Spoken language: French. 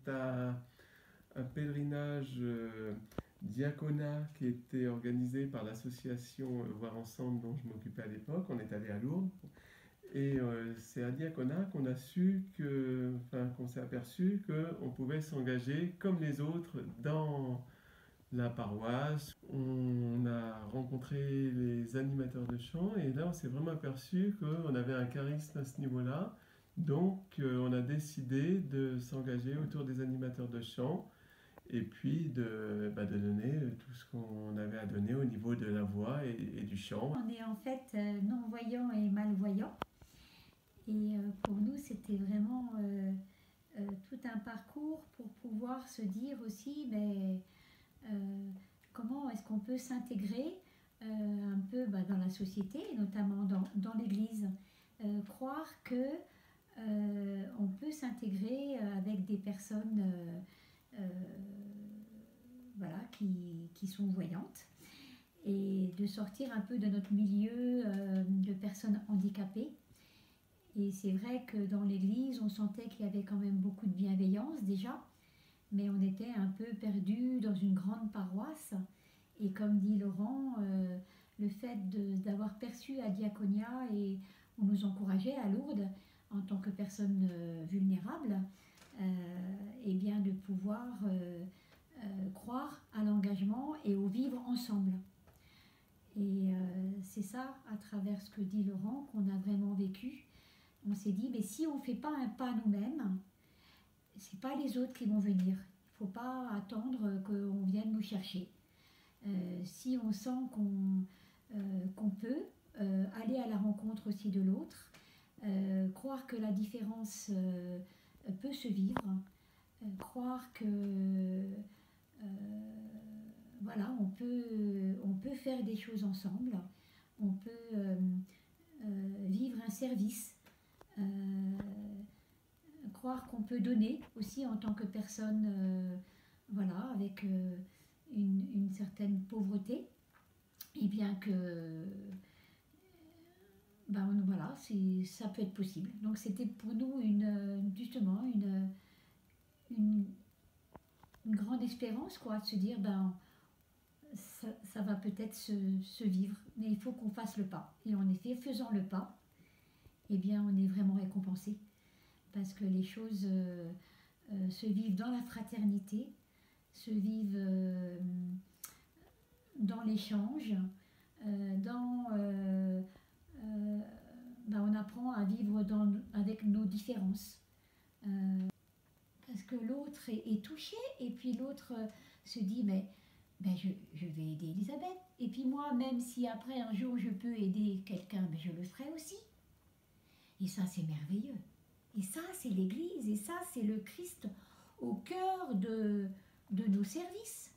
un pèlerinage diaconat qui était organisé par l'association Voir Ensemble dont je m'occupais à l'époque. On est allé à Lourdes. Et c'est à diaconat qu'on a su qu'on s'est aperçu qu'on pouvait s'engager comme les autres dans la paroisse. On a rencontré les animateurs de chant et là on s'est vraiment aperçu qu'on avait un charisme à ce niveau-là. Donc on a décidé de s'engager autour des animateurs de chant et puis de donner tout ce qu'on avait à donner au niveau de la voix et du chant. On est en fait non-voyant et malvoyant. Et pour nous, c'était vraiment tout un parcours pour pouvoir se dire aussi comment est-ce qu'on peut s'intégrer un peu dans la société, notamment dans l'Église. Croire que on peut s'intégrer avec des personnes voilà, qui sont voyantes et de sortir un peu de notre milieu de personnes handicapées. Et c'est vrai que dans l'église, on sentait qu'il y avait quand même beaucoup de bienveillance déjà, mais on était un peu perdu dans une grande paroisse. Et comme dit Laurent, le fait d'avoir perçu à Diaconia, et on nous encourageait à Lourdes en tant que personnes vulnérables, et bien de pouvoir croire à l'engagement et au vivre ensemble. Et c'est ça, à travers ce que dit Laurent, qu'on a vraiment vécu. On s'est dit, mais si on ne fait pas un pas nous-mêmes, ce n'est pas les autres qui vont venir. Il ne faut pas attendre qu'on vienne nous chercher. Si on sent qu'on peut aller à la rencontre aussi de l'autre, croire que la différence peut se vivre, croire que voilà, on peut faire des choses ensemble, on peut vivre un service, croire qu'on peut donner aussi en tant que personne voilà, avec une certaine pauvreté, et bien que voilà, ça peut être possible. Donc c'était pour nous justement une grande espérance, quoi, de se dire ça va peut-être se vivre, mais il faut qu'on fasse le pas. Et en effet, faisant le pas, eh bien, on est vraiment récompensé parce que les choses se vivent dans la fraternité, se vivent dans l'échange, on apprend à vivre avec nos différences. Parce que l'autre est touché et puis l'autre se dit je vais aider Elisabeth. Et puis moi, même si après un jour je peux aider quelqu'un, je le ferai aussi. Et ça, c'est merveilleux. Et ça, c'est l'Église. Et ça, c'est le Christ au cœur de nos services.